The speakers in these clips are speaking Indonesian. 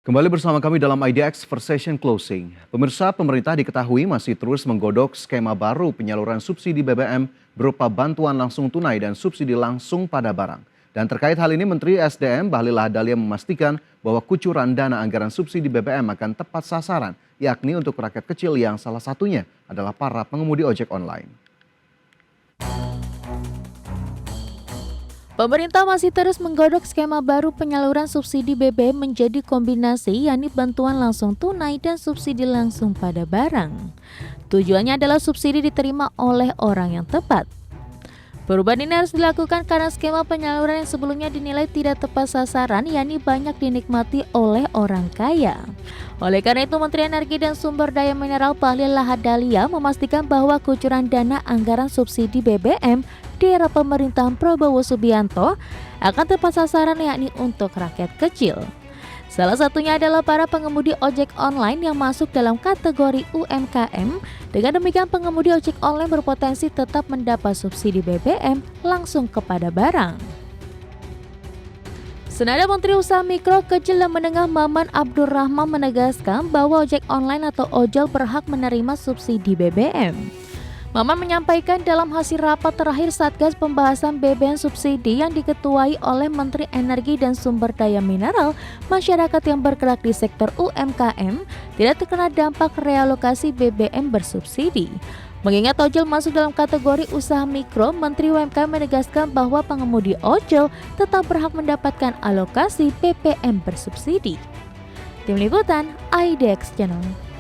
Kembali bersama kami dalam IDX Versation Closing. Pemirsa, pemerintah diketahui masih terus menggodok skema baru penyaluran subsidi BBM berupa bantuan langsung tunai dan subsidi langsung pada barang. Dan terkait hal ini, Menteri SDM Bahlil Lahadalia memastikan bahwa kucuran dana anggaran subsidi BBM akan tepat sasaran, yakni untuk rakyat kecil yang salah satunya adalah para pengemudi ojek online. Pemerintah masih terus menggodok skema baru penyaluran subsidi BBM menjadi kombinasi, yakni bantuan langsung tunai dan subsidi langsung pada barang. Tujuannya adalah subsidi diterima oleh orang yang tepat. Perubahan ini harus dilakukan karena skema penyaluran yang sebelumnya dinilai tidak tepat sasaran, yakni banyak dinikmati oleh orang kaya. Oleh karena itu, Menteri Energi dan Sumber Daya Mineral Bahlil Lahadalia memastikan bahwa kucuran dana anggaran subsidi BBM di era pemerintahan Prabowo Subianto akan tepat sasaran, yakni untuk rakyat kecil. Salah satunya adalah para pengemudi ojek online yang masuk dalam kategori UMKM. Dengan demikian, pengemudi ojek online berpotensi tetap mendapat subsidi BBM langsung kepada barang. Senada Menteri Usaha Mikro, Kecil dan Menengah Maman Abdurrahman menegaskan bahwa ojek online atau ojol berhak menerima subsidi BBM. Maman menyampaikan dalam hasil rapat terakhir Satgas Pembahasan BBM Subsidi yang diketuai oleh Menteri Energi dan Sumber Daya Mineral, masyarakat yang bergerak di sektor UMKM tidak terkena dampak realokasi BBM bersubsidi. Mengingat ojol masuk dalam kategori usaha mikro, Menteri UMKM menegaskan bahwa pengemudi ojol tetap berhak mendapatkan alokasi BBM bersubsidi. Tim Liputan IDX Channel.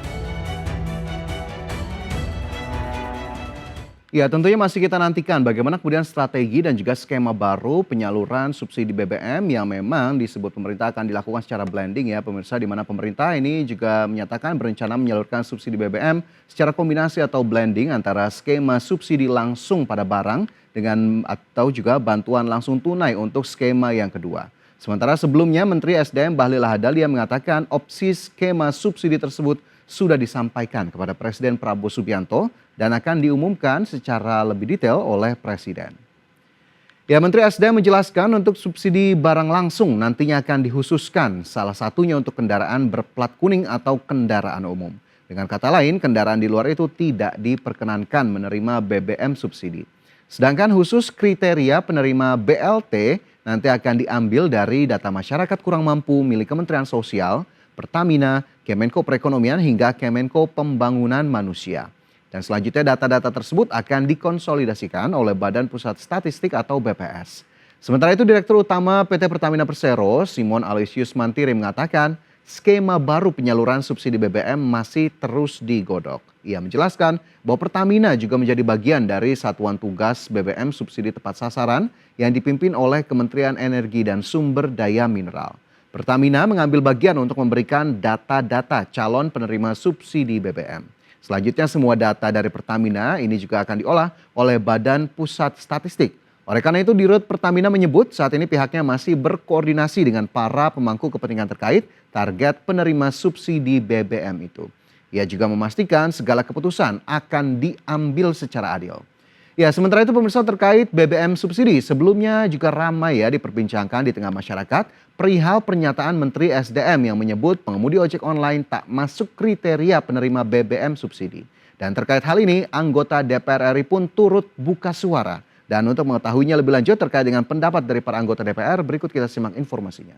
Ya, tentunya masih kita nantikan bagaimana kemudian strategi dan juga skema baru penyaluran subsidi BBM yang memang disebut pemerintah akan dilakukan secara blending ya pemirsa, di mana pemerintah ini juga menyatakan berencana menyalurkan subsidi BBM secara kombinasi atau blending antara skema subsidi langsung pada barang dengan atau juga bantuan langsung tunai untuk skema yang kedua. Sementara sebelumnya Menteri SDM Bahlil Lahadalia mengatakan opsi skema subsidi tersebut sudah disampaikan kepada Presiden Prabowo Subianto dan akan diumumkan secara lebih detail oleh Presiden. Ya, Menteri SDM menjelaskan untuk subsidi barang langsung nantinya akan dikhususkan salah satunya untuk kendaraan berplat kuning atau kendaraan umum. Dengan kata lain, kendaraan di luar itu tidak diperkenankan menerima BBM subsidi. Sedangkan khusus kriteria penerima BLT nanti akan diambil dari data masyarakat kurang mampu milik Kementerian Sosial, Pertamina, Kemenko Perekonomian hingga Kemenko Pembangunan Manusia. Dan selanjutnya data-data tersebut akan dikonsolidasikan oleh Badan Pusat Statistik atau BPS. Sementara itu Direktur Utama PT Pertamina Persero, Simon Aloysius Mantiri mengatakan skema baru penyaluran subsidi BBM masih terus digodok. Ia menjelaskan bahwa Pertamina juga menjadi bagian dari Satuan Tugas BBM Subsidi Tepat Sasaran yang dipimpin oleh Kementerian Energi dan Sumber Daya Mineral. Pertamina mengambil bagian untuk memberikan data-data calon penerima subsidi BBM. Selanjutnya semua data dari Pertamina ini juga akan diolah oleh Badan Pusat Statistik. Oleh karena itu Dirut Pertamina menyebut saat ini pihaknya masih berkoordinasi dengan para pemangku kepentingan terkait target penerima subsidi BBM itu. Ia juga memastikan segala keputusan akan diambil secara adil. Ya, sementara itu pemirsa, terkait BBM subsidi sebelumnya juga ramai ya diperbincangkan di tengah masyarakat perihal pernyataan Menteri SDM yang menyebut pengemudi ojek online tak masuk kriteria penerima BBM subsidi. Dan terkait hal ini anggota DPR RI pun turut buka suara. Dan untuk mengetahuinya lebih lanjut terkait dengan pendapat dari para anggota DPR, berikut kita simak informasinya.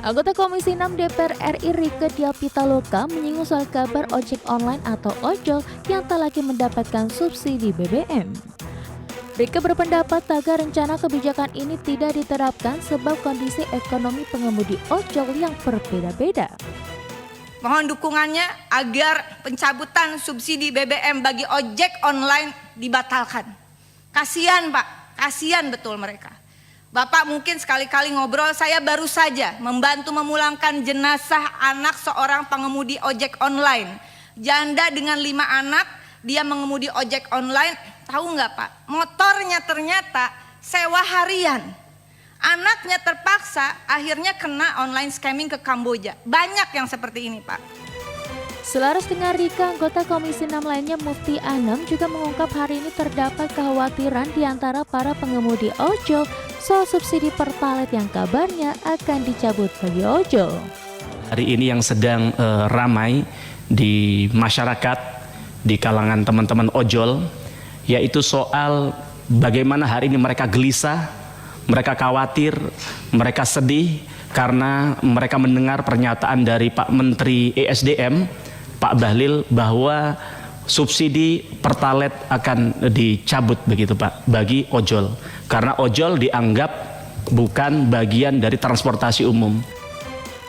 Anggota Komisi 6 DPR RI Rieke Diah Pitaloka menyinggung soal kabar ojek online atau ojol yang tak lagi mendapatkan subsidi BBM. Rieke berpendapat agar rencana kebijakan ini tidak diterapkan sebab kondisi ekonomi pengemudi ojol yang berbeda-beda. Mohon dukungannya agar pencabutan subsidi BBM bagi ojek online dibatalkan. Kasihan Pak, kasihan betul mereka. Bapak mungkin sekali-kali ngobrol, saya baru saja membantu memulangkan jenazah anak seorang pengemudi ojek online. Janda dengan 5 anak, dia mengemudi ojek online, tahu nggak Pak? Motornya ternyata sewa harian. Anaknya terpaksa akhirnya kena online scamming ke Kamboja. Banyak yang seperti ini Pak. Selaras dengan Rika, anggota Komisi 6 lainnya Mufti Anam juga mengungkap hari ini terdapat kekhawatiran di antara para pengemudi ojol soal subsidi Pertalite yang kabarnya akan dicabut bagi ojol. Hari ini yang sedang ramai di masyarakat, di kalangan teman-teman ojol, yaitu soal bagaimana hari ini mereka gelisah, mereka khawatir, mereka sedih karena mereka mendengar pernyataan dari Pak Menteri ESDM, Pak Bahlil, bahwa subsidi Pertalite akan dicabut begitu Pak bagi ojol, karena ojol dianggap bukan bagian dari transportasi umum.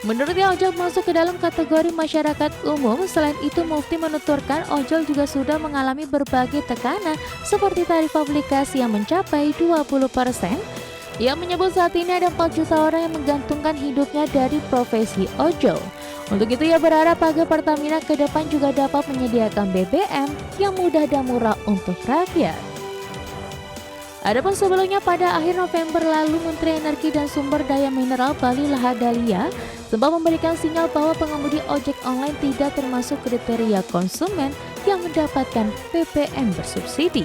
Menurutnya ojol masuk ke dalam kategori masyarakat umum. Selain itu Mufti menuturkan ojol juga sudah mengalami berbagai tekanan seperti tarif aplikasi yang mencapai 20%. Ia menyebut saat ini ada 4 juta orang yang menggantungkan hidupnya dari profesi ojol. Untuk itu ia berharap agar Pertamina ke depan juga dapat menyediakan BBM yang mudah dan murah untuk rakyat. Adapun sebelumnya pada akhir November lalu Menteri Energi dan Sumber Daya Mineral Bahlil Lahadalia sempat memberikan sinyal bahwa pengemudi ojek online tidak termasuk kriteria konsumen yang mendapatkan BBM bersubsidi.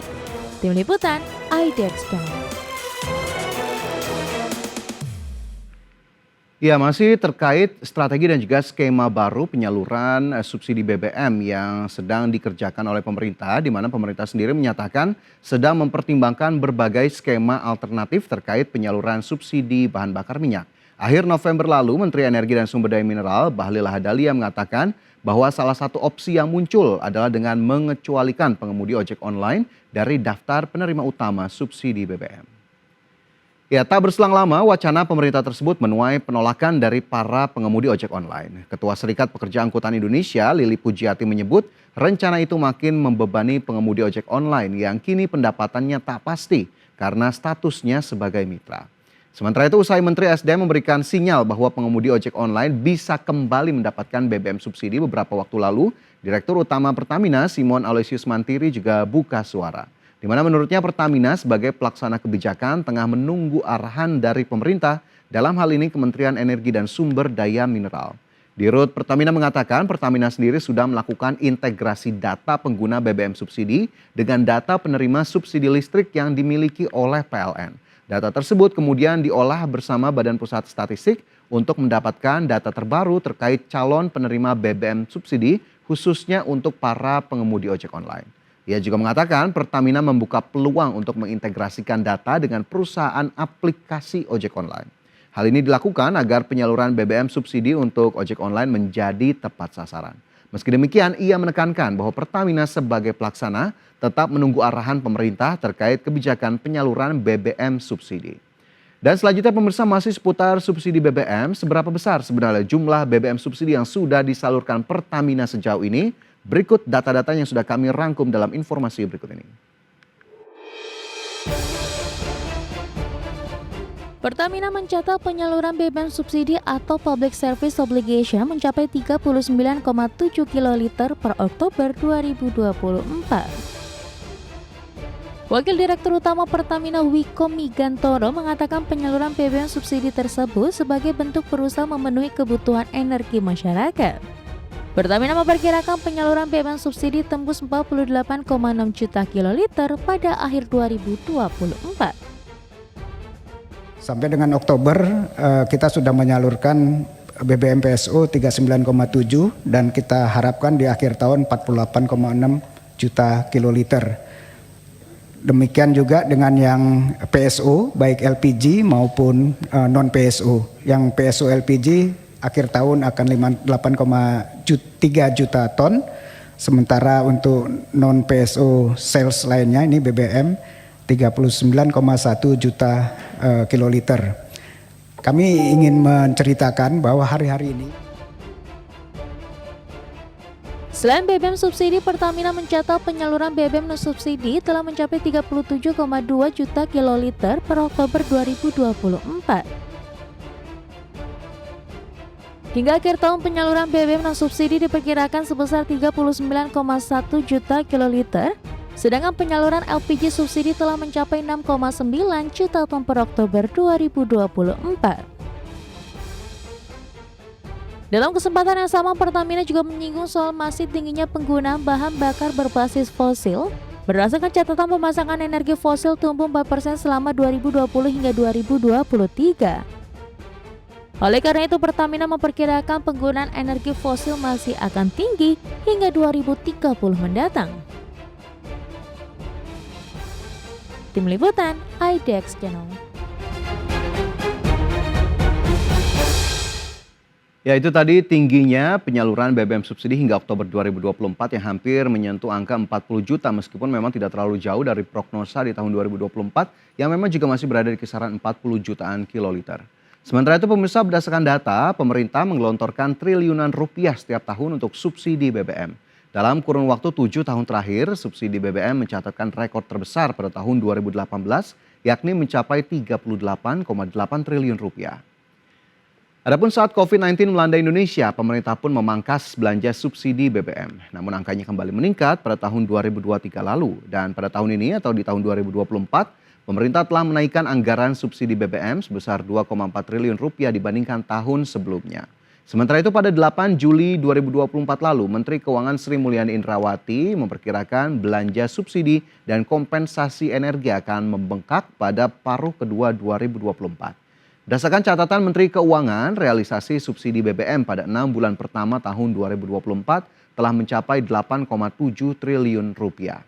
Tim Liputan, IDX Channel. Ya, masih terkait strategi dan juga skema baru penyaluran subsidi BBM yang sedang dikerjakan oleh pemerintah, di mana pemerintah sendiri menyatakan sedang mempertimbangkan berbagai skema alternatif terkait penyaluran subsidi bahan bakar minyak. Akhir November lalu, Menteri Energi dan Sumber Daya Mineral Bahlil Lahadalia mengatakan bahwa salah satu opsi yang muncul adalah dengan mengecualikan pengemudi ojek online dari daftar penerima utama subsidi BBM. Ya, tak berselang lama wacana pemerintah tersebut menuai penolakan dari para pengemudi ojek online. Ketua Serikat Pekerja Angkutan Indonesia, Lili Pujiati menyebut rencana itu makin membebani pengemudi ojek online yang kini pendapatannya tak pasti karena statusnya sebagai mitra. Sementara itu usai Menteri SDM memberikan sinyal bahwa pengemudi ojek online bisa kembali mendapatkan BBM subsidi beberapa waktu lalu, Direktur Utama Pertamina Simon Aloysius Mantiri juga buka suara. Di mana menurutnya Pertamina sebagai pelaksana kebijakan tengah menunggu arahan dari pemerintah, dalam hal ini Kementerian Energi dan Sumber Daya Mineral. Dirut Pertamina mengatakan Pertamina sendiri sudah melakukan integrasi data pengguna BBM subsidi dengan data penerima subsidi listrik yang dimiliki oleh PLN. Data tersebut kemudian diolah bersama Badan Pusat Statistik untuk mendapatkan data terbaru terkait calon penerima BBM subsidi khususnya untuk para pengemudi ojek online. Ia juga mengatakan Pertamina membuka peluang untuk mengintegrasikan data dengan perusahaan aplikasi ojek online. Hal ini dilakukan agar penyaluran BBM subsidi untuk ojek online menjadi tepat sasaran. Meski demikian, ia menekankan bahwa Pertamina sebagai pelaksana tetap menunggu arahan pemerintah terkait kebijakan penyaluran BBM subsidi. Dan selanjutnya pemirsa masih seputar subsidi BBM, seberapa besar sebenarnya jumlah BBM subsidi yang sudah disalurkan Pertamina sejauh ini? Berikut data-data yang sudah kami rangkum dalam informasi berikut ini. Pertamina mencatat penyaluran BBM subsidi atau Public Service Obligation mencapai 39,7 kiloliter per Oktober 2024. Wakil Direktur Utama Pertamina Wiko Migantoro mengatakan penyaluran BBM subsidi tersebut sebagai bentuk berusaha memenuhi kebutuhan energi masyarakat. Pertamina memperkirakan penyaluran BBM subsidi tembus 48,6 juta kiloliter pada akhir 2024. Sampai dengan Oktober kita sudah menyalurkan BBM PSO 39,7 dan kita harapkan di akhir tahun 48,6 juta kiloliter. Demikian juga dengan yang PSO baik LPG maupun non PSO. Yang PSO LPG akhir tahun akan 8,3 juta ton, sementara untuk non PSO sales lainnya ini BBM 39,1 juta kiloliter. Kami ingin menceritakan bahwa hari-hari ini selain BBM subsidi, Pertamina mencatat penyaluran BBM non subsidi telah mencapai 37,2 juta kiloliter per Oktober 2024. Hingga akhir tahun penyaluran BBM non subsidi diperkirakan sebesar 39,1 juta kiloliter, sedangkan penyaluran LPG subsidi telah mencapai 6,9 juta ton per Oktober 2024. Dalam kesempatan yang sama, Pertamina juga menyinggung soal masih tingginya penggunaan bahan bakar berbasis fosil Berdasarkan catatan pemasangan energi fosil tumbuh 4% selama 2020 hingga 2023. Oleh karena itu, Pertamina memperkirakan penggunaan energi fosil masih akan tinggi hingga 2030 mendatang. Tim Liputan, IDX Channel. Ya, itu tadi tingginya penyaluran BBM subsidi hingga Oktober 2024 yang hampir menyentuh angka 40 juta meskipun memang tidak terlalu jauh dari prognosa di tahun 2024 yang memang juga masih berada di kisaran 40 jutaan kiloliter. Sementara itu pemirsa, berdasarkan data, pemerintah menggelontorkan triliunan rupiah setiap tahun untuk subsidi BBM. Dalam kurun waktu 7 tahun terakhir, subsidi BBM mencatatkan rekor terbesar pada tahun 2018 yakni mencapai 38,8 triliun rupiah. Adapun saat COVID-19 melanda Indonesia, pemerintah pun memangkas belanja subsidi BBM. Namun angkanya kembali meningkat pada tahun 2023 lalu. Dan pada tahun ini atau di tahun 2024, pemerintah telah menaikkan anggaran subsidi BBM sebesar 2,4 triliun rupiah dibandingkan tahun sebelumnya. Sementara itu pada 8 Juli 2024 lalu, Menteri Keuangan Sri Mulyani Indrawati memperkirakan belanja subsidi dan kompensasi energi akan membengkak pada paruh kedua 2024. Berdasarkan catatan Menteri Keuangan, realisasi subsidi BBM pada 6 bulan pertama tahun 2024 telah mencapai 8,7 triliun rupiah.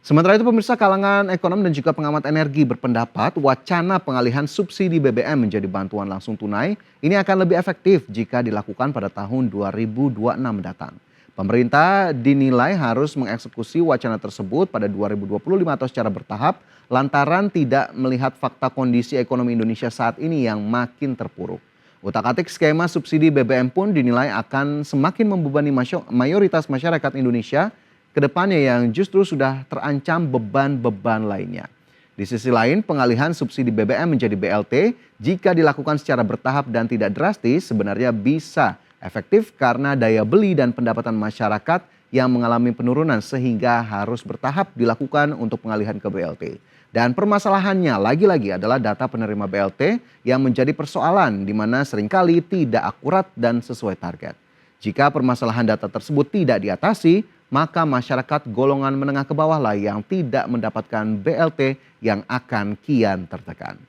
Sementara itu pemirsa, kalangan ekonom dan juga pengamat energi berpendapat wacana pengalihan subsidi BBM menjadi bantuan langsung tunai ini akan lebih efektif jika dilakukan pada tahun 2026 mendatang. Pemerintah dinilai harus mengeksekusi wacana tersebut pada 2025 atau secara bertahap lantaran tidak melihat fakta kondisi ekonomi Indonesia saat ini yang makin terpuruk. Utak-atik skema subsidi BBM pun dinilai akan semakin membebani mayoritas masyarakat Indonesia ke depannya yang justru sudah terancam beban-beban lainnya. Di sisi lain, pengalihan subsidi BBM menjadi BLT jika dilakukan secara bertahap dan tidak drastis sebenarnya bisa efektif karena daya beli dan pendapatan masyarakat yang mengalami penurunan sehingga harus bertahap dilakukan untuk pengalihan ke BLT. Dan permasalahannya lagi-lagi adalah data penerima BLT yang menjadi persoalan di mana seringkali tidak akurat dan sesuai target. Jika permasalahan data tersebut tidak diatasi, maka masyarakat golongan menengah ke bawah lah yang tidak mendapatkan BLT yang akan kian tertekan.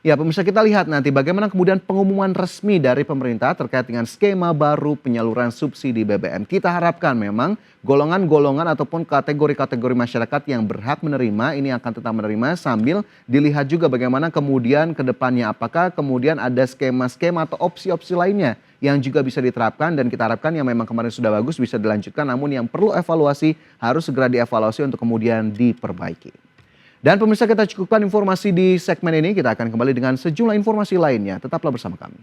Ya pemirsa, kita lihat nanti bagaimana kemudian pengumuman resmi dari pemerintah terkait dengan skema baru penyaluran subsidi BBM. Kita harapkan memang golongan-golongan ataupun kategori-kategori masyarakat yang berhak menerima ini akan tetap menerima sambil dilihat juga bagaimana kemudian ke depannya apakah kemudian ada skema-skema atau opsi-opsi lainnya yang juga bisa diterapkan dan kita harapkan yang memang kemarin sudah bagus bisa dilanjutkan namun yang perlu evaluasi harus segera dievaluasi untuk kemudian diperbaiki. Dan pemirsa, kita cukupkan informasi di segmen ini, kita akan kembali dengan sejumlah informasi lainnya. Tetaplah bersama kami.